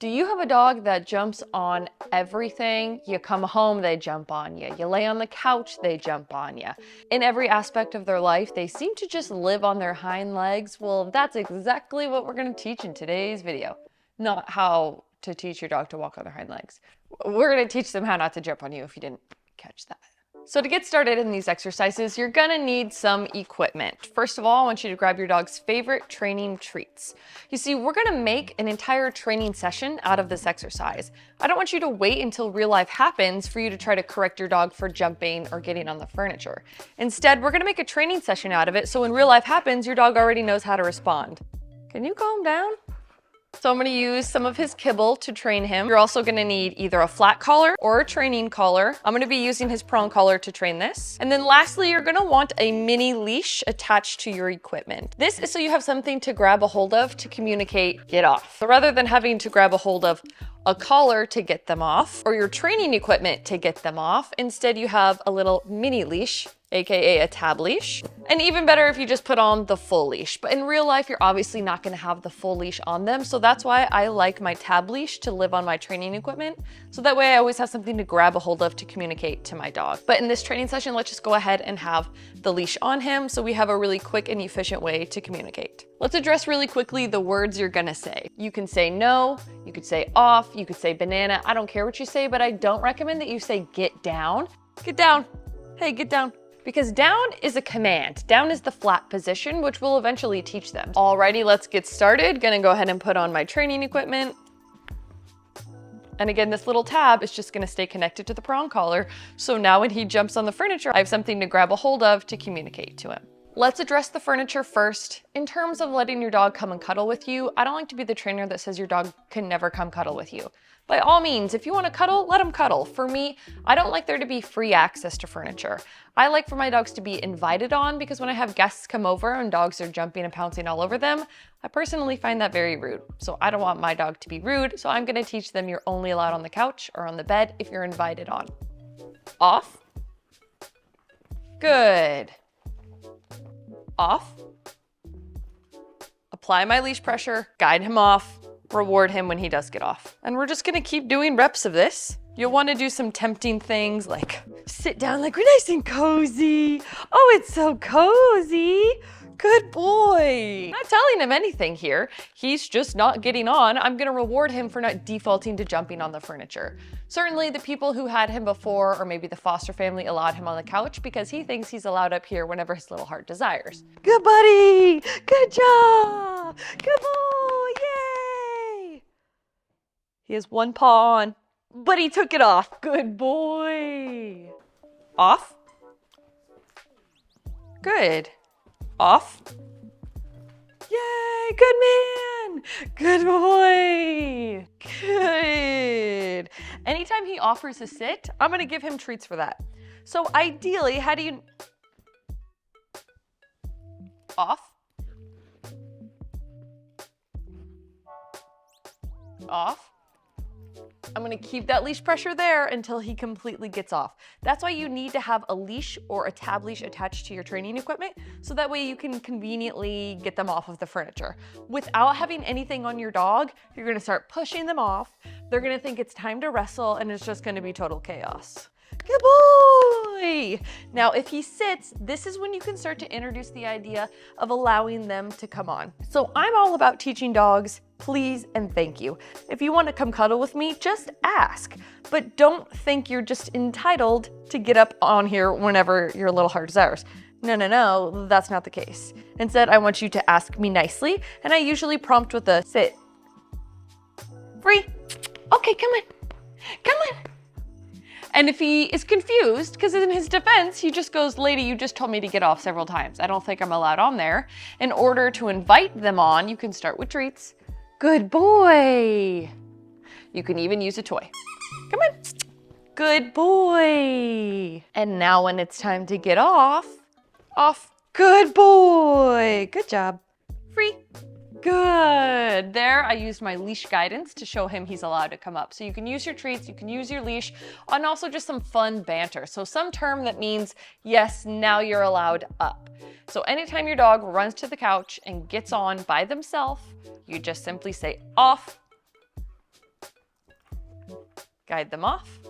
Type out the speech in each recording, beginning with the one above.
Do you have a dog that jumps on everything? You come home, they jump on you. You lay on the couch, they jump on you. In every aspect of their life, they seem to just live on their hind legs. Well, that's exactly what we're going to teach in today's video. Not how to teach your dog to walk on their hind legs. We're going to teach them how not to jump on you if you didn't catch that. So to get started in these exercises, you're gonna need some equipment. First of all, I want you to grab your dog's favorite training treats. You see, we're gonna make an entire training session out of this exercise. I don't want you to wait until real life happens for you to try to correct your dog for jumping or getting on the furniture. Instead, we're gonna make a training session out of it so when real life happens, your dog already knows how to respond. Can you calm down? So I'm gonna use some of his kibble to train him. You're also gonna need either a flat collar or a training collar. I'm gonna be using his prong collar to train this. And then lastly, you're gonna want a mini leash attached to your equipment. This is so you have something to grab a hold of to communicate, get off. So rather than having to grab a hold of a collar to get them off or your training equipment to get them off, instead you have a little mini leash, aka a tab leash. And even better if you just put on the full leash. But in real life, you're obviously not gonna have the full leash on them. So that's why I like my tab leash to live on my training equipment. So that way I always have something to grab a hold of to communicate to my dog. But in this training session, let's just go ahead and have the leash on him so we have a really quick and efficient way to communicate. Let's address really quickly the words you're gonna say. You can say no, you could say off, you could say banana. I don't care what you say, but I don't recommend that you say get down. Get down. Hey, get down. Because down is a command. Down is the flat position, which we'll eventually teach them. Alrighty, let's get started. Gonna go ahead and put on my training equipment. And again, this little tab is just gonna stay connected to the prong collar. So now when he jumps on the furniture, I have something to grab a hold of to communicate to him. Let's address the furniture first. In terms of letting your dog come and cuddle with you, I don't like to be the trainer that says your dog can never come cuddle with you. By all means, if you want to cuddle, let them cuddle. For me, I don't like there to be free access to furniture. I like for my dogs to be invited on because when I have guests come over and dogs are jumping and pouncing all over them, I personally find that very rude. So I don't want my dog to be rude, so I'm going to teach them you're only allowed on the couch or on the bed if you're invited on. Off. Good. Off. Apply my leash pressure, guide him off, reward him when he does get off. And we're just gonna keep doing reps of this. You'll wanna do some tempting things like sit down like we're nice and cozy. Oh, it's so cozy. Good boy. I'm not telling him anything here. He's just not getting on. I'm gonna reward him for not defaulting to jumping on the furniture. Certainly the people who had him before, or maybe the foster family, allowed him on the couch because he thinks he's allowed up here whenever his little heart desires. Good buddy, good job, good boy, yay. He has one paw on, but he took it off. Good boy. Off. Good. Off. Yay, good man. Good boy. Good. Anytime he offers a sit, I'm gonna give him treats for that. So ideally, how do you... Off. Off. I'm gonna keep that leash pressure there until he completely gets off. That's why you need to have a leash or a tab leash attached to your training equipment, so that way you can conveniently get them off of the furniture. Without having anything on your dog, you're gonna start pushing them off. They're gonna think it's time to wrestle and it's just gonna be total chaos. Good boy! Now, if he sits, this is when you can start to introduce the idea of allowing them to come on. So I'm all about teaching dogs, please and thank you. If you want to come cuddle with me, just ask. But don't think you're just entitled to get up on here whenever your little heart desires. No, that's not the case. Instead, I want you to ask me nicely, and I usually prompt with a sit. Free. Okay, come on. Come on. And if he is confused, because in his defense, he just goes, lady, you just told me to get off several times. I don't think I'm allowed on there. In order to invite them on, you can start with treats. Good boy. You can even use a toy. Come on. Good boy. And now when it's time to get off. Good boy. Good job. Free. Good. There, I used my leash guidance to show him he's allowed to come up. So you can use your treats, you can use your leash, and also just some fun banter. So some term that means, yes, now you're allowed up. So anytime your dog runs to the couch and gets on by themselves, you just simply say off. guide them off.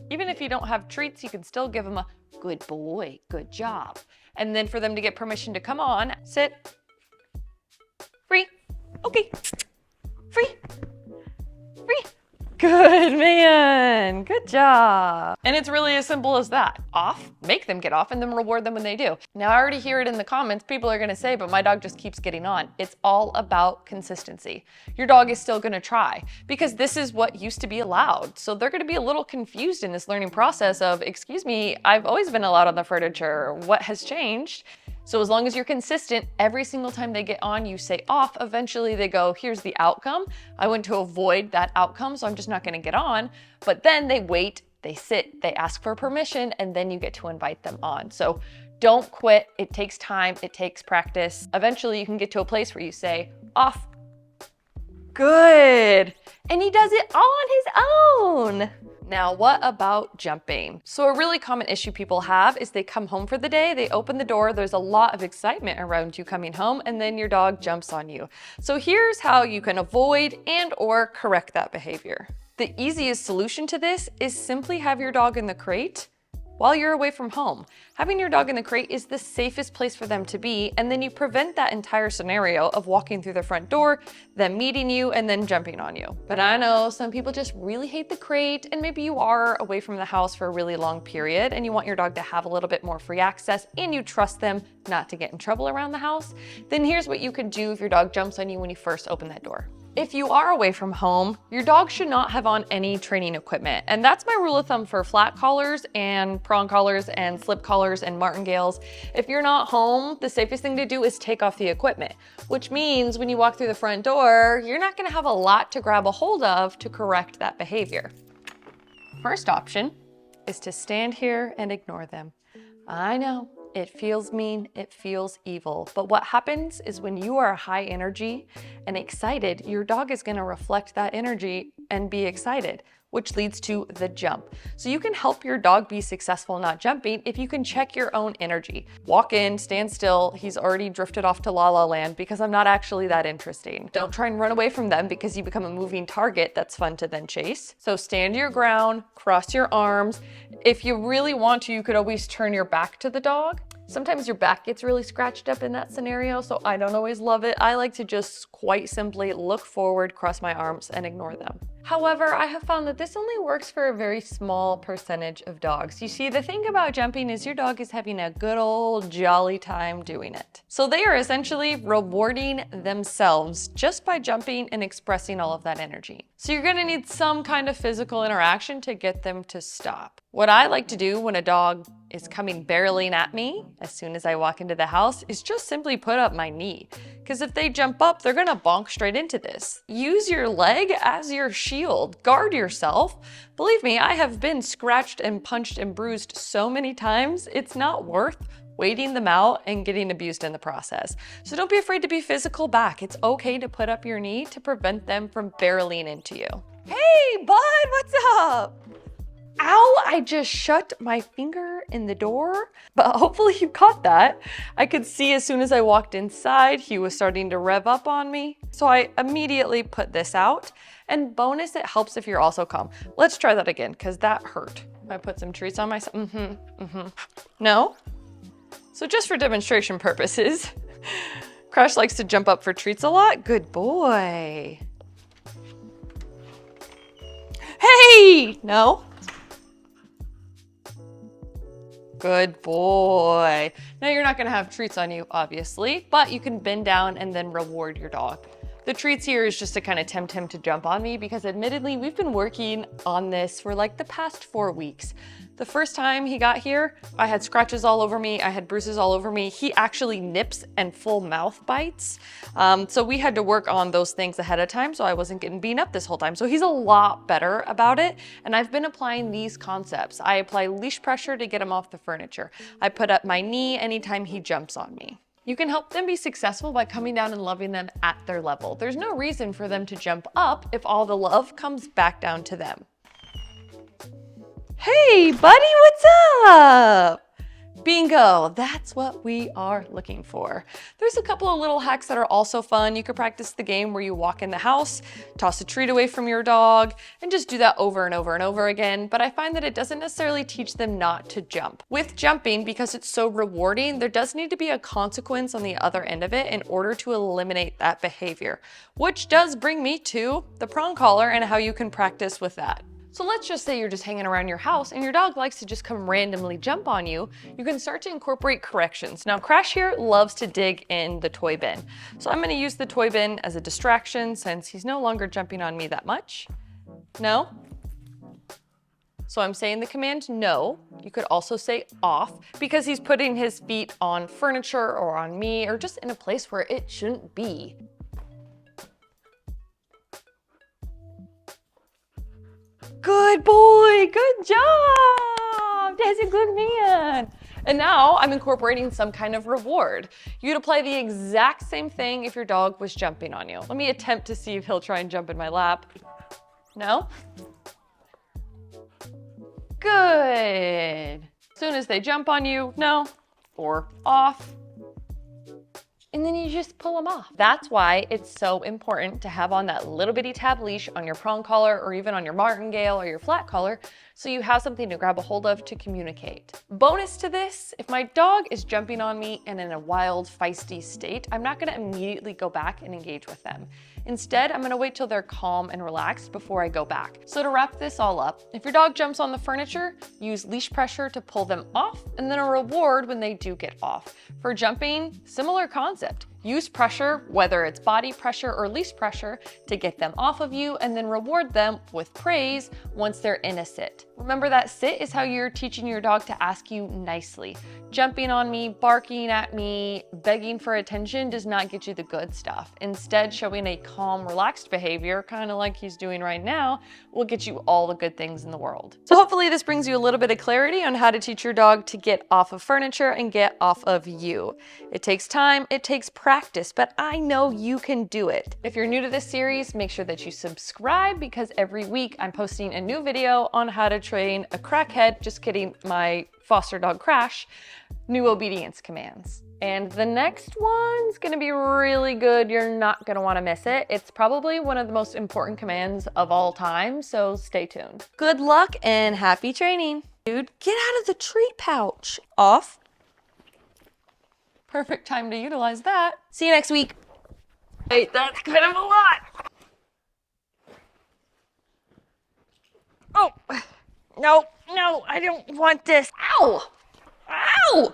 Even if you don't have treats, you can still give them a good boy, good job. And then for them to get permission to come on, sit, free, okay, free, free. Good man, good job. And it's really as simple as that. Off, make them get off, and then reward them when they do. Now I already hear it in the comments, people are gonna say, but my dog just keeps getting on. It's all about consistency. Your dog is still gonna try because this is what used to be allowed. So they're gonna be a little confused in this learning process of, excuse me, I've always been allowed on the furniture, what has changed? So as long as you're consistent, every single time they get on, you say off, eventually they go, here's the outcome. I want to avoid that outcome, so I'm just not gonna get on. But then they wait, they sit, they ask for permission, and then you get to invite them on. So don't quit, it takes time, it takes practice. Eventually you can get to a place where you say off, good. And he does it all on his own. Now, what about jumping? So a really common issue people have is they come home for the day, they open the door, there's a lot of excitement around you coming home, and then your dog jumps on you. So here's how you can avoid and or correct that behavior. The easiest solution to this is simply have your dog in the crate while you're away from home. Having your dog in the crate is the safest place for them to be, and then you prevent that entire scenario of walking through the front door, them meeting you, and then jumping on you. But I know some people just really hate the crate, and maybe you are away from the house for a really long period, and you want your dog to have a little bit more free access, and you trust them not to get in trouble around the house. Then here's what you could do if your dog jumps on you when you first open that door. If you are away from home, your dog should not have on any training equipment. And that's my rule of thumb for flat collars and prong collars and slip collars and martingales. If you're not home, the safest thing to do is take off the equipment, which means when you walk through the front door, you're not gonna have a lot to grab a hold of to correct that behavior. First option is to stand here and ignore them. I know. It feels mean, it feels evil. But what happens is when you are high energy and excited, your dog is gonna reflect that energy and be excited, which leads to the jump. So you can help your dog be successful not jumping if you can check your own energy. Walk in, stand still, he's already drifted off to La La Land because I'm not actually that interesting. Don't try and run away from them because you become a moving target that's fun to then chase. So stand your ground, cross your arms. If you really want to, you could always turn your back to the dog. Sometimes your back gets really scratched up in that scenario, so I don't always love it. I like to just quite simply look forward, cross my arms, and ignore them. However, I have found that this only works for a very small percentage of dogs. You see, the thing about jumping is your dog is having a good old jolly time doing it. So they are essentially rewarding themselves just by jumping and expressing all of that energy. So you're gonna need some kind of physical interaction to get them to stop. What I like to do when a dog is coming barreling at me as soon as I walk into the house is just simply put up my knee. Because if they jump up, they're gonna bonk straight into this. Use your leg as your shield. Guard yourself. Believe me, I have been scratched and punched and bruised so many times, it's not worth waiting them out and getting abused in the process. So don't be afraid to be physical back. It's okay to put up your knee to prevent them from barreling into you. Hey, bud, what's up? Ow, I just shut my finger in the door, but hopefully you caught that. I could see as soon as I walked inside, he was starting to rev up on me. So I immediately put this out, and bonus, it helps if you're also calm. Let's try that again, because that hurt. I put some treats on myself, No? So just for demonstration purposes, Crash likes to jump up for treats a lot. Good boy. Hey, no. Good boy. Now you're not gonna have treats on you, obviously, but you can bend down and then reward your dog. The treats here is just to kind of tempt him to jump on me because admittedly, we've been working on this for like the past 4 weeks. The first time he got here, I had scratches all over me, I had bruises all over me. He actually nips and full mouth bites. So we had to work on those things ahead of time so I wasn't getting beaten up this whole time. So he's a lot better about it. And I've been applying these concepts. I apply leash pressure to get him off the furniture. I put up my knee anytime he jumps on me. You can help them be successful by coming down and loving them at their level. There's no reason for them to jump up if all the love comes back down to them. Hey, buddy, what's up? Bingo, that's what we are looking for. There's a couple of little hacks that are also fun. You could practice the game where you walk in the house, toss a treat away from your dog, and just do that over and over and over again, but I find that it doesn't necessarily teach them not to jump. With jumping, because it's so rewarding, there does need to be a consequence on the other end of it in order to eliminate that behavior, which does bring me to the prong collar and how you can practice with that. So let's just say you're just hanging around your house and your dog likes to just come randomly jump on you. You can start to incorporate corrections. Now Crash here loves to dig in the toy bin. So I'm gonna use the toy bin as a distraction since he's no longer jumping on me that much. No? So I'm saying the command no. You could also say off because he's putting his feet on furniture or on me or just in a place where it shouldn't be. Good boy, good job. That's a good man. And now I'm incorporating some kind of reward. You'd apply the exact same thing if your dog was jumping on you. Let me attempt to see if he'll try and jump in my lap. No? Good. As soon as they jump on you, no, or off. And then you just pull them off. That's why it's so important to have on that little bitty tab leash on your prong collar or even on your martingale or your flat collar so you have something to grab a hold of to communicate. Bonus to this, if my dog is jumping on me and in a wild, feisty state, I'm not gonna immediately go back and engage with them. Instead, I'm gonna wait till they're calm and relaxed before I go back. So to wrap this all up, if your dog jumps on the furniture, use leash pressure to pull them off and then a reward when they do get off. For jumping, similar concept. Use pressure, whether it's body pressure or leash pressure, to get them off of you and then reward them with praise once they're in a sit. Remember that sit is how you're teaching your dog to ask you nicely. Jumping on me, barking at me, begging for attention does not get you the good stuff. Instead, showing a calm, relaxed behavior, kind of like he's doing right now, will get you all the good things in the world. So hopefully this brings you a little bit of clarity on how to teach your dog to get off of furniture and get off of you. It takes time, it takes practice, but I know you can do it. If you're new to this series, make sure that you subscribe because every week I'm posting a new video on how to train a crackhead, just kidding, my foster dog Crash, new obedience commands. And the next one's gonna be really good. You're not gonna wanna miss it. It's probably one of the most important commands of all time, so stay tuned. Good luck and happy training. Dude, get out of the treat pouch. Off. Perfect time to utilize that. See you next week. Wait, that's kind of a lot. Oh, no, no, I don't want this. Ow! Ow!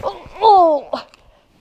Oh!